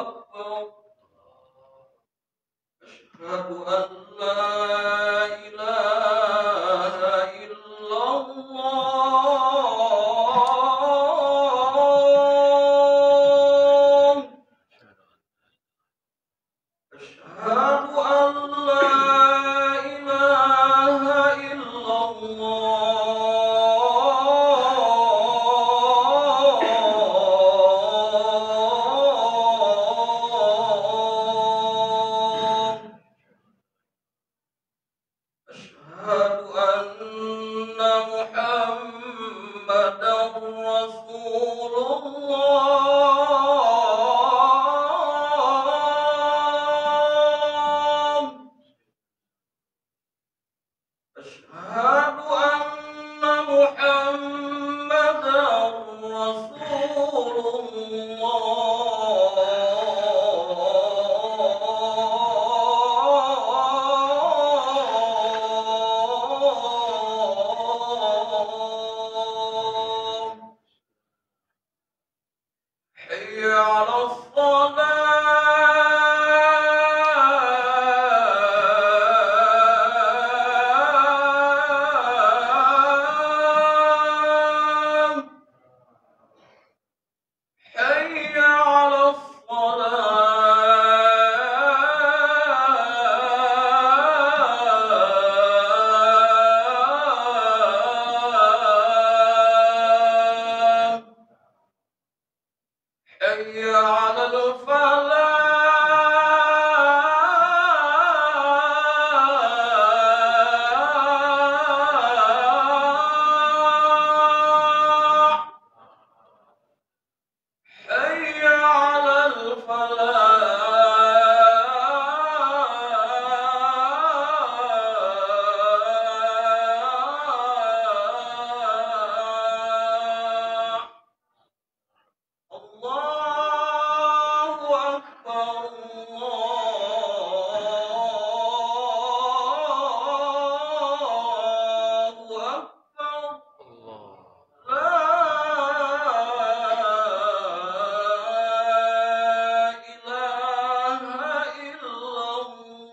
أكبر. أشهد أن لا إله إلا الله. أشهد أن لا إله إلا الله. أشهد أن محمدا رسول الله. أشهد أن محمدا رسول الله. حي على الصلاة. حي على الصلاة. حي على الفلاح. حي على الفلاح. الله أكبر. الله أكبر. لا إله إلا الله.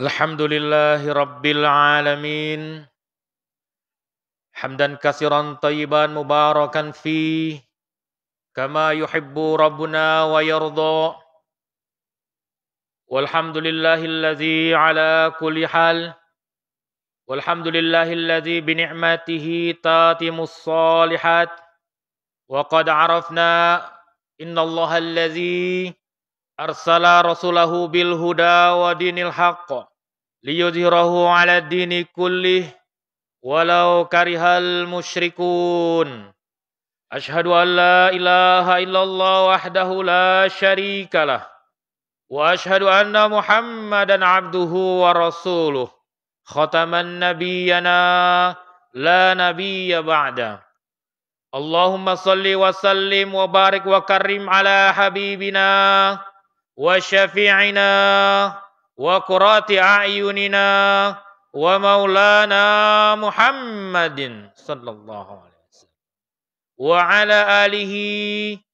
Alhamdulillahi Rabbil Alamin. Hamdan kasiran tayyiban mubarakan fi kama yuhibbu Rabbuna wa yarda. Walhamdulillahilladzi ala kulli hal. Walhamdulillahilladzi bi ni'matihi tatimus shalihat. Wa qad arafna innallaha allazi arsala rasulahu bil huda wa dinil haqq liyudhhirahu 'ala dini kullih walau karihal musyrikun. Asyhadu an la ilaha illallah wahdahu la syarikalah wa asyhadu anna Muhammadan abduhu wa rasuluh khataman nabiyyana la nabiyya ba'da. Allahumma salli wa sallim wa barik wa karim ala habibina wa syafi'ina wa qurrati a'yunina wa maulana Muhammadin sallallahu alaihi wasallam wa ala alihi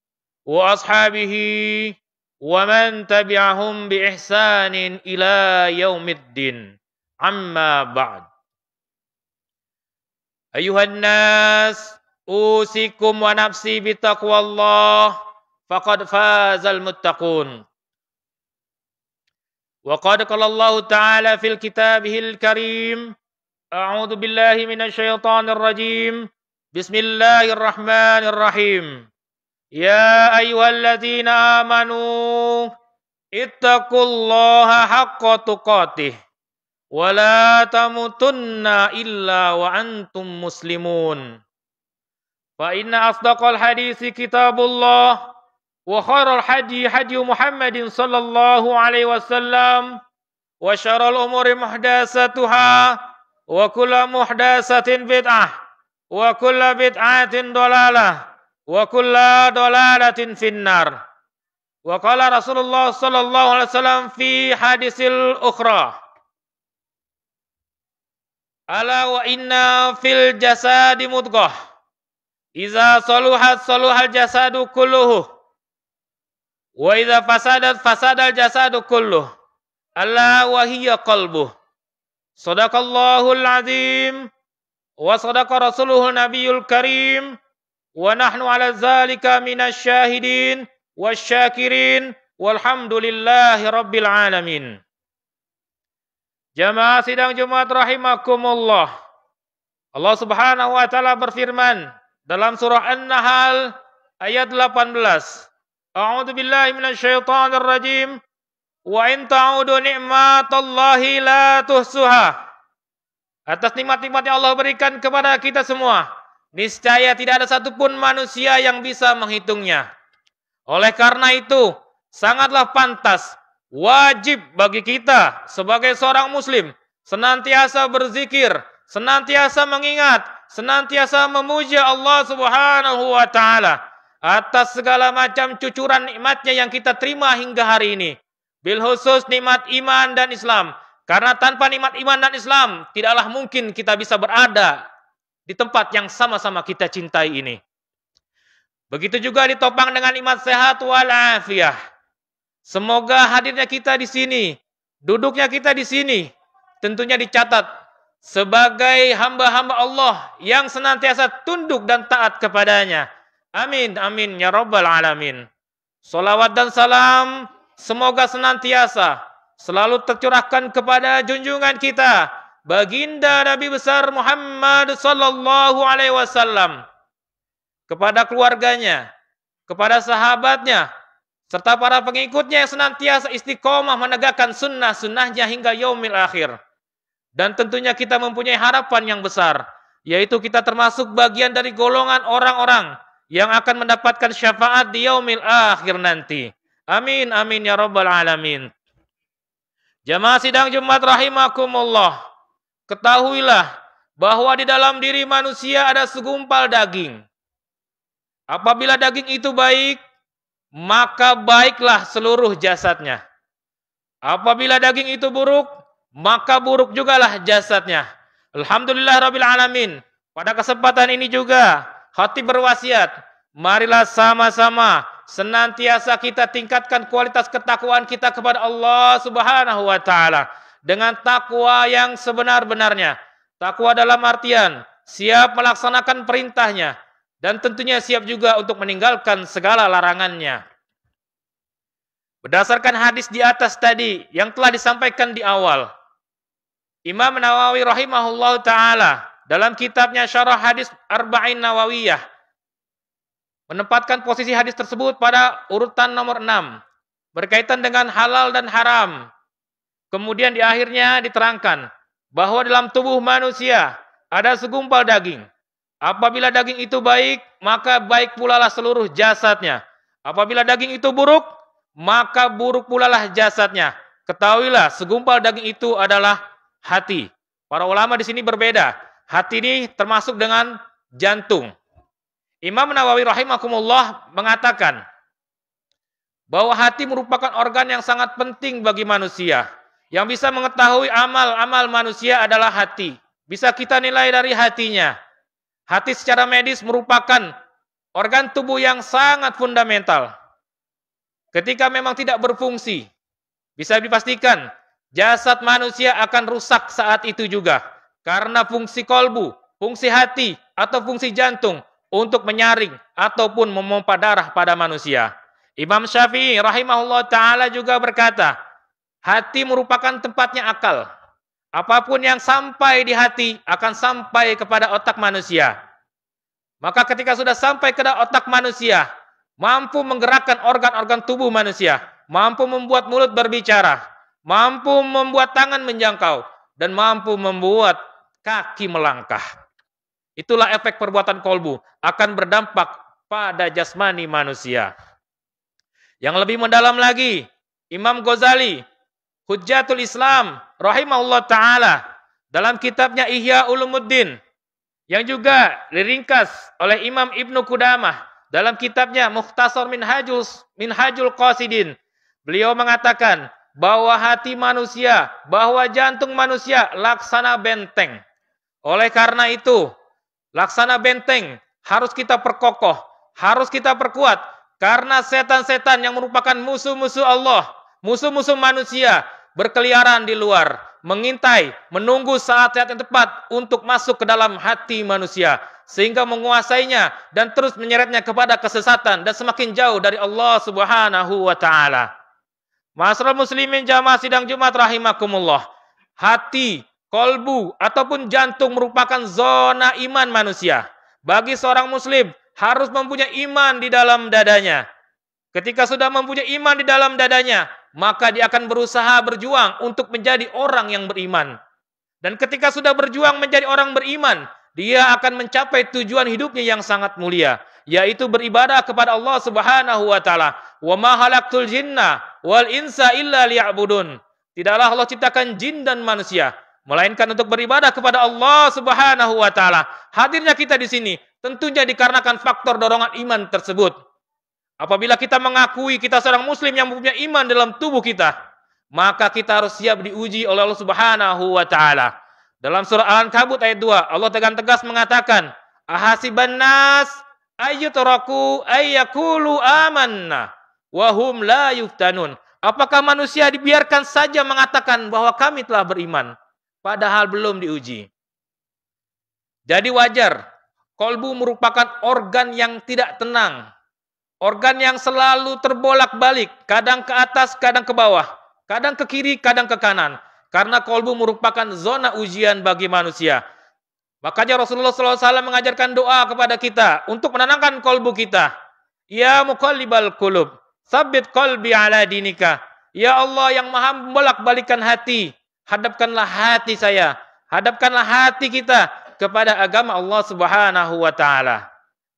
wa ashabihi wa man tabi'ahum bi ihsanin ila yaumiddin. Amma ba'd. Ayuhan nas, usikum wa nafsi bitaqwallah faqad fazal muttaqun. Wa qad qala Allah Ta'ala fil kitabihil karim. A'udzu billahi minasyaitonir rajim. Bismillahirrahmanirrahim. Ya ayyuhalladzina amanu ittaqullaha haqqa tuqatih wa la tamutunna illa wa antum muslimun. Fa inna asdaqal hadisi kitabullah wa khairal hadi hadi Muhammadin sallallahu alaihi wasallam wa syarrul umuri muhdatsatuha, wa kullu muhdatsatin bid'ah, wa kullu bid'atin dhalalah, wa kullu dhalalatin finnar. Wa qala Rasulullah sallallahu alaihi wasallam fi hadisil ukhra, ala wa inna fil jasadi mudghah, iza saluhat saluhal jasadu kulluhu, wa iza fasadat fasadal jasadu kulluh, ala wa hiya qalbuh. Sadaqallahul azim wa sadaqa rasuluhul nabiyul karim, wa nahnu ala zalika minasy syahidin wasyakirin walhamdulillahi rabbil alamin. Jamaah sidang Jumat rahimakumullah. Allah Subhanahu wa taala berfirman dalam surah An-Nahl ayat 18. A'udzu billahi minasyaitonir rajim. Wa in ta'udu ni'matallahi la tuhsuha. Atas nikmat-nikmat yang Allah berikan kepada kita semua, niscaya tidak ada satupun manusia yang bisa menghitungnya. Oleh karena itu, sangatlah pantas, wajib bagi kita sebagai seorang muslim senantiasa berzikir, senantiasa mengingat, senantiasa memuja Allah Subhanahu wa taala atas segala macam cucuran nikmatnya yang kita terima hingga hari ini. Bil khusus nikmat iman dan Islam. Karena tanpa nikmat iman dan Islam, tidaklah mungkin kita bisa berada di tempat yang sama-sama kita cintai ini. Begitu juga ditopang dengan nikmat sehat wal afiyah. Semoga hadirnya kita di sini, duduknya kita di sini, tentunya dicatat sebagai hamba-hamba Allah yang senantiasa tunduk dan taat kepadanya. Amin, amin, ya rabbal alamin. Salawat dan salam semoga senantiasa selalu tercurahkan kepada junjungan kita, baginda Nabi besar Muhammad sallallahu alaihi wasallam, kepada keluarganya, kepada sahabatnya, serta para pengikutnya yang senantiasa istiqomah menegakkan sunnah-sunnahnya hingga yaumil akhir. Dan tentunya kita mempunyai harapan yang besar, yaitu kita termasuk bagian dari golongan orang-orang yang akan mendapatkan syafaat di yaumil akhir nanti. Amin, amin, ya rabbal alamin. Jamaah sidang Jumat rahimakumullah, ketahuilah bahwa di dalam diri manusia ada segumpal daging. Apabila daging itu baik, maka baiklah seluruh jasadnya. Apabila daging itu buruk, maka buruk jugalah jasadnya. Alhamdulillah rabbil alamin. Pada kesempatan ini juga hati berwasiat, marilah sama-sama senantiasa kita tingkatkan kualitas ketakwaan kita kepada Allah Subhanahu wa taala dengan takwa yang sebenar-benarnya. Takwa dalam artian siap melaksanakan perintahnya dan tentunya siap juga untuk meninggalkan segala larangannya. Berdasarkan hadis di atas tadi yang telah disampaikan di awal, Imam Nawawi rahimahullah ta'ala dalam kitabnya Syarah Hadis Arba'in Nawawiyah menempatkan posisi hadis tersebut pada urutan nomor 6 berkaitan dengan halal dan haram. Kemudian di akhirnya diterangkan bahwa dalam tubuh manusia ada segumpal daging. Apabila daging itu baik, maka baik pula lah seluruh jasadnya. Apabila daging itu buruk, maka buruk pula lah jasadnya. Ketahuilah, segumpal daging itu adalah hati. Para ulama di sini berbeda. Hati ini termasuk dengan jantung. Imam Nawawi rahimakumullah mengatakan bahwa hati merupakan organ yang sangat penting bagi manusia. Yang bisa mengetahui amal-amal manusia adalah hati. Bisa kita nilai dari hatinya. Hati secara medis merupakan organ tubuh yang sangat fundamental. Ketika memang tidak berfungsi, bisa dipastikan jasad manusia akan rusak saat itu juga. Karena fungsi kolbu, fungsi hati, atau fungsi jantung untuk menyaring ataupun memompa darah pada manusia. Imam Syafi'i rahimahullah ta'ala juga berkata, hati merupakan tempatnya akal. Apapun yang sampai di hati akan sampai kepada otak manusia. Maka ketika sudah sampai ke otak manusia, mampu menggerakkan organ-organ tubuh manusia, mampu membuat mulut berbicara, mampu membuat tangan menjangkau, dan mampu membuat kaki melangkah. Itulah efek perbuatan kolbu, akan berdampak pada jasmani manusia. Yang lebih mendalam lagi, Imam Ghazali Hujjatul Islam rahimahullah taala dalam kitabnya Ihya Ulumuddin yang juga diringkas oleh Imam Ibnu Qudamah dalam kitabnya Mukhtasar Minhajul Qasidin. Beliau mengatakan bahwa hati manusia, bahwa jantung manusia laksana benteng. Oleh karena itu, laksana benteng harus kita perkokoh, harus kita perkuat, karena setan-setan yang merupakan musuh-musuh Allah, musuh-musuh manusia berkeliaran di luar, mengintai, menunggu saat-saat yang tepat untuk masuk ke dalam hati manusia, sehingga menguasainya dan terus menyeretnya kepada kesesatan dan semakin jauh dari Allah Subhanahu wa taala. Ma'asyiral muslimin jamaah sidang Jumat rahimakumullah. Hati, kolbu ataupun jantung merupakan zona iman manusia. Bagi seorang muslim harus mempunyai iman di dalam dadanya. Ketika sudah mempunyai iman di dalam dadanya, maka dia akan berusaha berjuang untuk menjadi orang yang beriman. Dan ketika sudah berjuang menjadi orang beriman, dia akan mencapai tujuan hidupnya yang sangat mulia, yaitu beribadah kepada Allah Subhanahu wa taala. Wa ma khalaqtul jinna wal insa illa liya'budun. Tidaklah Allah ciptakan jin dan manusia melainkan untuk beribadah kepada Allah Subhanahu wa taala. Hadirnya kita di sini tentunya dikarenakan faktor dorongan iman tersebut. Apabila kita mengakui kita seorang muslim yang mempunyai iman dalam tubuh kita, maka kita harus siap diuji oleh Allah Subhanahu wa taala. Dalam surah Al-Ankabut ayat 2, Allah tegas mengatakan, "Ahasiban nas ayyutraku ayyakulu amanna wa hum la yuftanun." Apakah manusia dibiarkan saja mengatakan bahwa kami telah beriman padahal belum diuji? Jadi wajar, kolbu merupakan organ yang tidak tenang. Organ yang selalu terbolak-balik, kadang ke atas, kadang ke bawah, kadang ke kiri, kadang ke kanan. Karena kolbu merupakan zona ujian bagi manusia. Makanya Rasulullah SAW mengajarkan doa kepada kita untuk menenangkan kolbu kita. Ya muqallibal qulub, tsabbit qalbi ala dinika. Ya Allah yang maha membolak-balikan hati, hadapkanlah hati saya, hadapkanlah hati kita kepada agama Allah Subhanahu wa taala.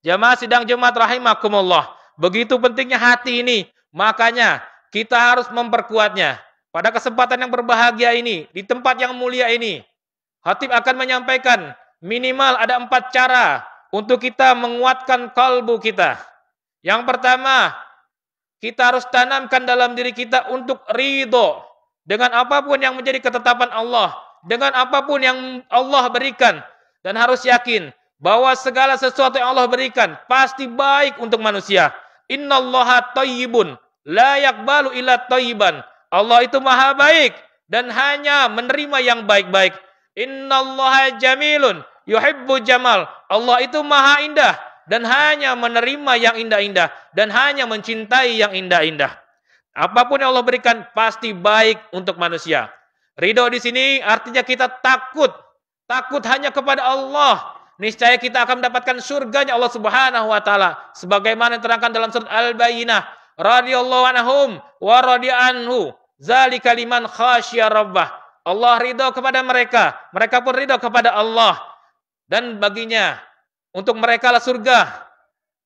Jamaah sidang Jumat rahimakumullah. Begitu pentingnya hati ini, makanya kita harus memperkuatnya. Pada kesempatan yang berbahagia ini, di tempat yang mulia ini, khatib akan menyampaikan minimal ada 4 cara untuk kita menguatkan kalbu kita. Yang pertama, kita harus tanamkan dalam diri kita untuk ridho dengan apapun yang menjadi ketetapan Allah, dengan apapun yang Allah berikan, dan harus yakin bahwa segala sesuatu yang Allah berikan pasti baik untuk manusia. Innallaha thayyibun la yaqbalu illa thayyiban. Allah itu maha baik dan hanya menerima yang baik-baik. Innallaha jamilun yuhibbu jamal. Allah itu maha indah dan hanya menerima yang indah-indah dan hanya mencintai yang indah-indah. Apapun yang Allah berikan pasti baik untuk manusia. Ridho di sini artinya kita takut hanya kepada Allah. Niscaya kita akan mendapatkan surganya Allah Subhanahu wa taala sebagaimana diterangkan dalam surat Al-Bayyinah, radhiyallahu anhum wa radiyanhu. Zalika liman khasya rabbah. Allah ridho kepada mereka, mereka pun ridho kepada Allah. Dan baginya, untuk mereka lah surga.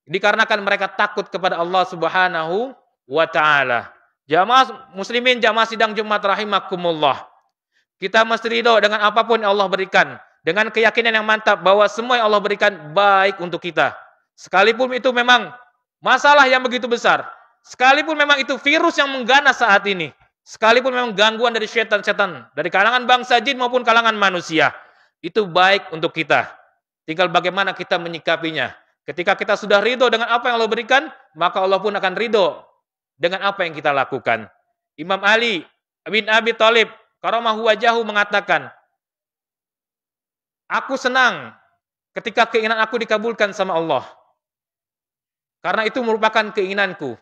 Dikarenakan mereka takut kepada Allah Subhanahu wa ta'ala. Jamaah muslimin, jamaah sidang Jumat rahimakumullah. Kita mesti ridho dengan apapun yang Allah berikan. Dengan keyakinan yang mantap bahwa semua yang Allah berikan baik untuk kita. Sekalipun itu memang masalah yang begitu besar. Sekalipun memang itu virus yang mengganas saat ini. Sekalipun memang gangguan dari setan-setan, dari kalangan bangsa jin maupun kalangan manusia, itu baik untuk kita. Tinggal bagaimana kita menyikapinya. Ketika kita sudah ridho dengan apa yang Allah berikan, maka Allah pun akan ridho dengan apa yang kita lakukan. Imam Ali bin Abi Thalib karamahu wajahu mengatakan, aku senang ketika keinginan aku dikabulkan sama Allah. Karena itu merupakan keinginanku.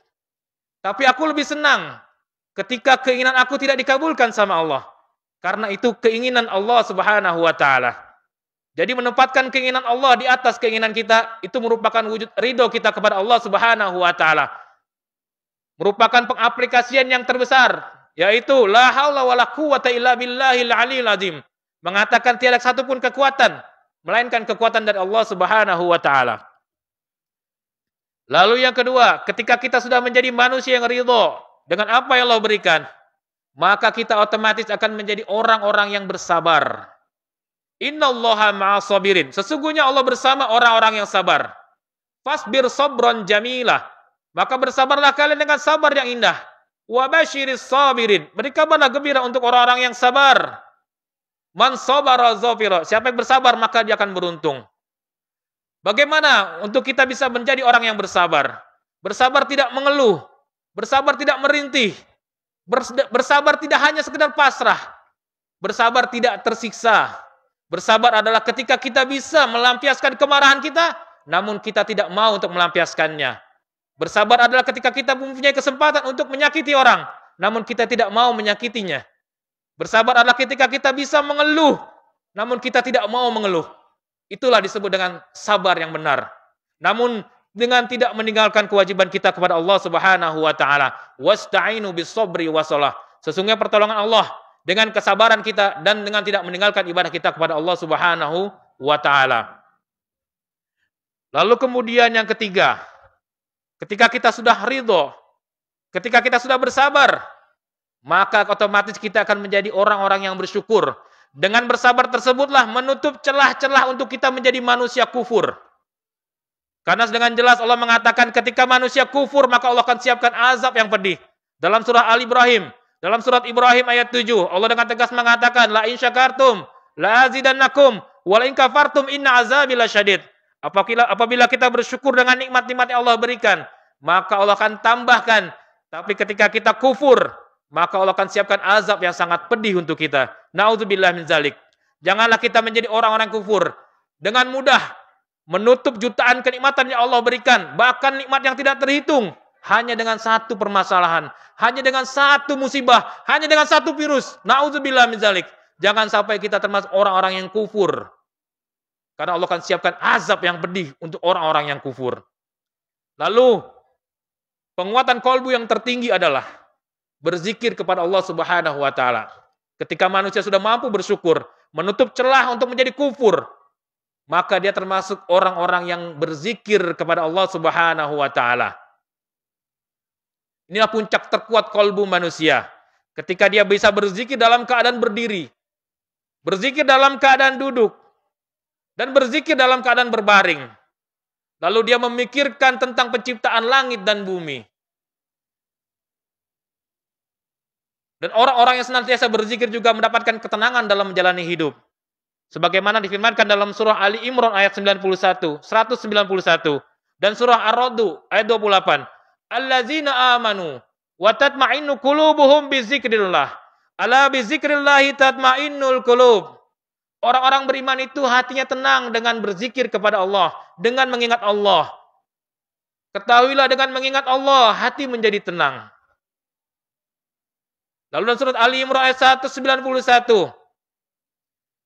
Tapi aku lebih senang ketika keinginan aku tidak dikabulkan sama Allah. Karena itu keinginan Allah Subhanahu wa ta'ala. Jadi menempatkan keinginan Allah di atas keinginan kita, itu merupakan wujud ridho kita kepada Allah Subhanahu wa ta'ala. Merupakan pengaplikasian yang terbesar, yaitu la haula wala quwwata illa billahil aliyil azim. Mengatakan tiada satu pun kekuatan, melainkan kekuatan dari Allah Subhanahu wa ta'ala. Lalu yang kedua, ketika kita sudah menjadi manusia yang ridho dengan apa yang Allah berikan, maka kita otomatis akan menjadi orang-orang yang bersabar. Innallaha ma'as sabirin. Sesungguhnya Allah bersama orang-orang yang sabar. Fasbir sabran jamilah. Maka bersabarlah kalian dengan sabar yang indah. Wa basyiris sabirin. Beri kabarlah gembira untuk orang-orang yang sabar. Man sabara zafira. Siapa yang bersabar maka dia akan beruntung. Bagaimana untuk kita bisa menjadi orang yang bersabar? Bersabar tidak mengeluh. Bersabar tidak merintih. Bersabar tidak hanya sekedar pasrah. Bersabar tidak tersiksa. Bersabar adalah ketika kita bisa melampiaskan kemarahan kita, namun kita tidak mau untuk melampiaskannya. Bersabar adalah ketika kita mempunyai kesempatan untuk menyakiti orang, namun kita tidak mau menyakitinya. Bersabar adalah ketika kita bisa mengeluh, namun kita tidak mau mengeluh. Itulah disebut dengan sabar yang benar. Namun dengan tidak meninggalkan kewajiban kita kepada Allah Subhanahu wa taala. Wasta'inu bis-sabri was-shalah. Sesungguhnya pertolongan Allah dengan kesabaran kita dan dengan tidak meninggalkan ibadah kita kepada Allah Subhanahu wa taala. Lalu kemudian yang ketiga, ketika kita sudah ridho, ketika kita sudah bersabar, maka otomatis kita akan menjadi orang-orang yang bersyukur. Dengan bersabar tersebutlah menutup celah-celah untuk kita menjadi manusia kufur. Karena dengan jelas Allah mengatakan ketika manusia kufur maka Allah akan siapkan azab yang pedih. Dalam surah Al-Ibrahim, dalam surat Ibrahim ayat 7, Allah dengan tegas mengatakan, la in syakartum la azidannakum wa la in kafartum inna azabi lasyadid. Apabila kita bersyukur dengan nikmat-nikmat yang Allah berikan, maka Allah akan tambahkan. Tapi ketika kita kufur, maka Allah akan siapkan azab yang sangat pedih untuk kita. Na'udzubillah min zalik. Janganlah kita menjadi orang-orang kufur dengan mudah menutup jutaan kenikmatan yang Allah berikan, bahkan nikmat yang tidak terhitung, hanya dengan satu permasalahan, hanya dengan satu musibah, hanya dengan satu virus. Na'udzubillah min zalik. Jangan sampai kita termasuk orang-orang yang kufur. Karena Allah akan siapkan azab yang pedih untuk orang-orang yang kufur. Lalu, penguatan kolbu yang tertinggi adalah berzikir kepada Allah Subhanahu wa taala. Ketika manusia sudah mampu bersyukur, menutup celah untuk menjadi kufur, maka dia termasuk orang-orang yang berzikir kepada Allah Subhanahu wa taala. Inilah puncak terkuat kolbu manusia. Ketika dia bisa berzikir dalam keadaan berdiri, berzikir dalam keadaan duduk, dan berzikir dalam keadaan berbaring. Lalu dia memikirkan tentang penciptaan langit dan bumi. Dan orang-orang yang senantiasa berzikir juga mendapatkan ketenangan dalam menjalani hidup. Sebagaimana difirmankan dalam surah Ali Imran ayat 191, dan surah Ar-Ra'd ayat 28. Allazina amanu wa tatma'innu qulubuhum bizikrillah. Ala bizikrillah tatma'innul qulub. Orang-orang beriman itu hatinya tenang dengan berzikir kepada Allah, dengan mengingat Allah. Ketahuilah dengan mengingat Allah, hati menjadi tenang. Lalu dalam surat Ali Imran ayat 191.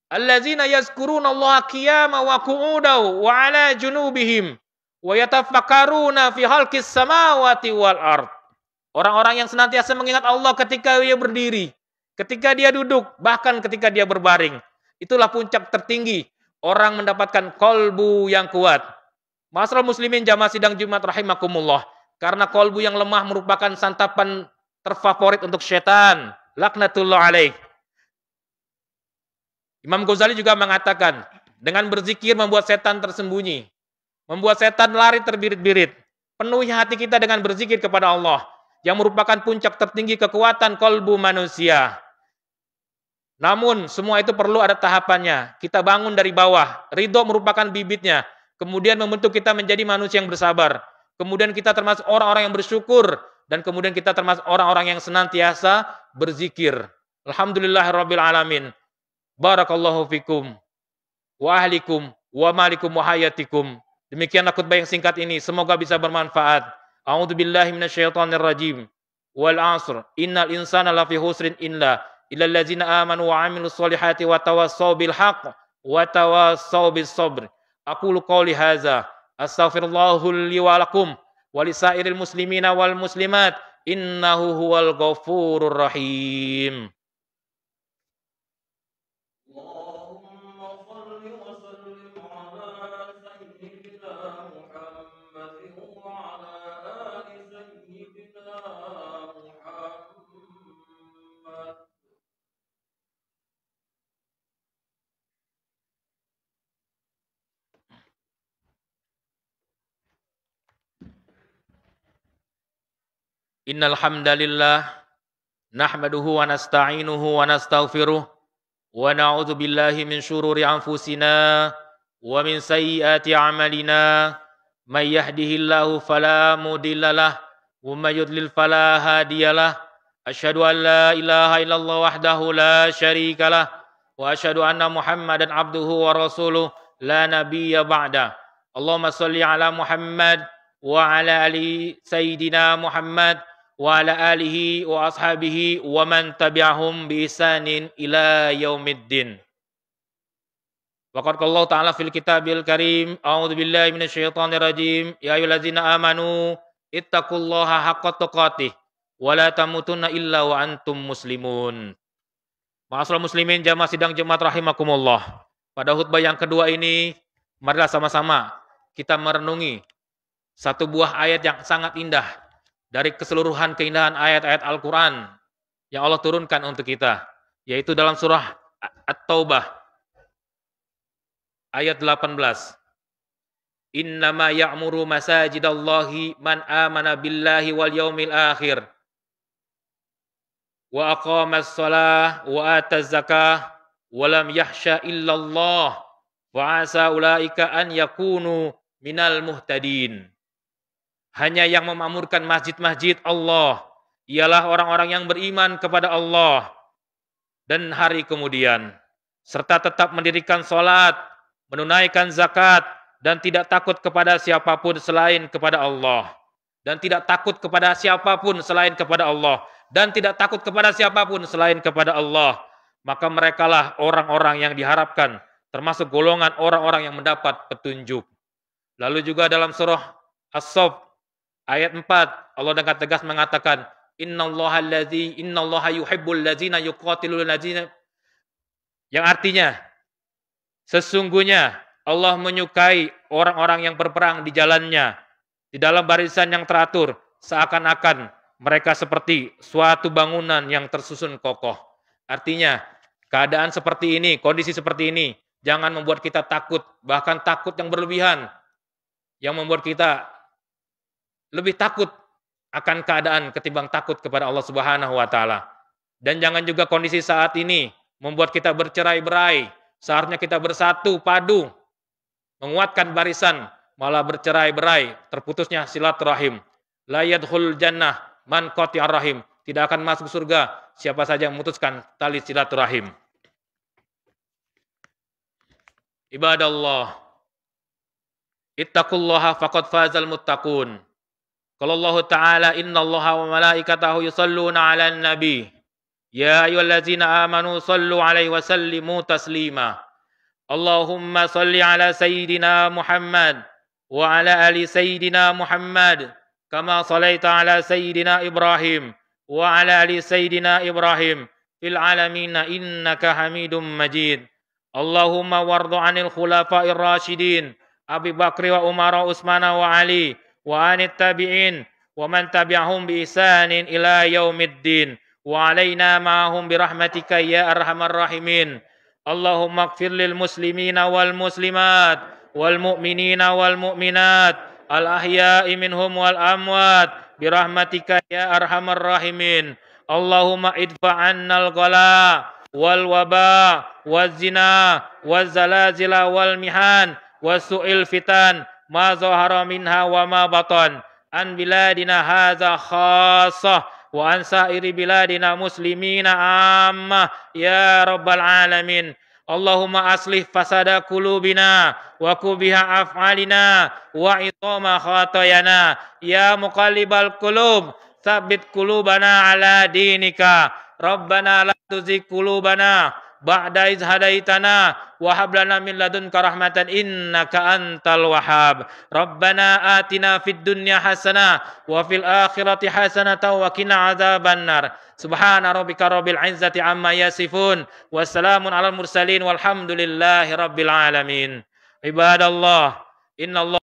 Allazina yazkuruna Allah qiyaman wa qu'udan wa 'ala junubihim wa yatafakkaruna fi khalqis samawati wal ard. Orang-orang yang senantiasa mengingat Allah ketika dia berdiri, ketika dia duduk, bahkan ketika dia berbaring. Itulah puncak tertinggi orang mendapatkan kolbu yang kuat. Masyaallah muslimin jamaah sidang Jumat rahimakumullah. Karena kolbu yang lemah merupakan santapan terfavorit untuk setan. Laknatullah alaih. Imam Ghazali juga mengatakan, dengan berzikir membuat setan tersembunyi. Membuat setan lari terbirit-birit. Penuhi hati kita dengan berzikir kepada Allah. Yang merupakan puncak tertinggi kekuatan kolbu manusia. Namun, semua itu perlu ada tahapannya. Kita bangun dari bawah. Ridho merupakan bibitnya. Kemudian membentuk kita menjadi manusia yang bersabar. Kemudian kita termasuk orang-orang yang bersyukur. Dan kemudian kita termasuk orang-orang yang senantiasa berzikir. Alhamdulillahirabbil alamin. Barakallahu fikum wa ahlikum wa malikum wa hayatikum. Demikianlah khutbah yang singkat ini. Semoga bisa bermanfaat. A'udzubillahi minasyaitonir rajim. Wal 'asr. Innal insana lafi khusrin illa illallazina amanu wa 'amilus solihati wa tawassaw bil haqq wa tawassaw bis sabr. Aqulu qouli hadza astaghfirullahal li wa lakum wa lisairil muslimina wal muslimat innahu huwal ghafurur rahim. Innal hamdalillah nahmaduhu wa nasta'inuhu wa nastaghfiruh wa na'udzu billahi min syururi anfusina wa min sayyiati a'malina. May yahdihillahu fala mudhillalah wa may yudlil fala hadiyalah. Asyhadu an la ilaha illallah wahdahu la syarikalah wa asyhadu anna Muhammadan abduhu wa rasuluh la nabiyya ba'da. Allahumma shalli ala Muhammad wa ala ali sayyidina Muhammad wa ala alihi wa ashabihi wa man tabi'ahum bi ihsanin ila yaumiddin. Waqad qala Allah Ta'ala fil kitabil karim, a'udzu billahi minasyaitonir rajim, ya ayyuhallazina amanu ittaqullaha haqqa tuqatih wa la tamutunna illa wa antum muslimun. Ma'asyiral muslimin jamaah sidang Jumat rahimakumullah. Pada khutbah yang kedua ini, marilah sama-sama kita merenungi satu buah ayat yang sangat indah dari keseluruhan keindahan ayat-ayat Al-Quran yang Allah turunkan untuk kita, yaitu dalam surah At-Taubah ayat 18. Innama ya'muru masajidallahi man amana billahi wal yaumil akhir wa aqamas shalah wa ataz zakah wa lam yahsha illallah wa asa ulaika an yakunu minal muhtadin. Hanya yang memakmurkan masjid-masjid Allah ialah orang-orang yang beriman kepada Allah dan hari kemudian, serta tetap mendirikan salat, menunaikan zakat, dan tidak takut kepada siapapun selain kepada Allah. Dan tidak takut kepada siapapun selain kepada Allah. Dan tidak takut kepada siapapun selain kepada Allah. Maka merekalah orang-orang yang diharapkan, termasuk golongan orang-orang yang mendapat petunjuk. Lalu juga dalam surah As-Saff ayat 4, Allah dengan tegas mengatakan, Innallaha yuhibbul ladzina yuqatilul ladzina, yang artinya sesungguhnya Allah menyukai orang-orang yang berperang di jalannya di dalam barisan yang teratur, seakan-akan mereka seperti suatu bangunan yang tersusun kokoh. Artinya, keadaan seperti ini, kondisi seperti ini jangan membuat kita takut, bahkan takut yang berlebihan, yang membuat kita lebih takut akan keadaan ketimbang takut kepada Allah Subhanahu wa taala. Dan jangan juga kondisi saat ini membuat kita bercerai-berai. Seharusnya kita bersatu padu, menguatkan barisan, malah bercerai-berai, terputusnya silaturahim. La yadkhul jannah man qati'ar rahim. Tidak akan masuk surga siapa saja yang memutuskan tali silaturahim. Ibadallah, ittaqullaha faqad fazal muttaqun. Qala Allah Ta'ala, innallaha wa malaikatahu yusalluna 'alan nabi. Ya ayyuhallazina amanu sallu 'alaihi wa sallimu taslima. Allahumma salli 'ala sayyidina Muhammad wa 'ala ali sayyidina Muhammad kama shallaita 'ala sayyidina Ibrahim wa 'ala ali sayyidina Ibrahim fil 'alamin innaka Hamidum Majid. Allahumma warḍu 'anil khulafa'ir rasyidin Abi Bakr wa Umar wa Utsman wa Ali wa anit tabi'in wa man tabi'ahum bi ihsanin ila yaumiddin wa alaina ma'ahum bi rahmatika ya arhamar rahimin. Allahumma ighfir lil muslimina wal muslimat wal mu'minina wal mu'minat al ahya'i minhum wal amwat bi rahmatika ya arhamar rahimin. Allahumma idfa 'annal ghala wal waba waz zina waz zalazila wal mihan wasu'il fitan ma zahara minha wa ma batan an biladina hadza khassah wa an sa'iri biladina muslimina ammah ya rabbal alamin. Allahumma aslih fasada qulubina wa kubiha af'alina wa itama khatayana ya muqallibal qulub tsabbit qulubana ala dinika. Rabbana la tuzigh qulubana ba'da idh hadaitana wa hab lana min ladunka rahmatan innaka antal wahhab. Rabbana atina fid dunya hasanah wa fil akhirati hasanah wa qina adzabannar. Subhana rabbika rabbil izzati amma yasifun wa salamun alal mursalin walhamdulillahi rabbil alamin. Ibadallah, innallah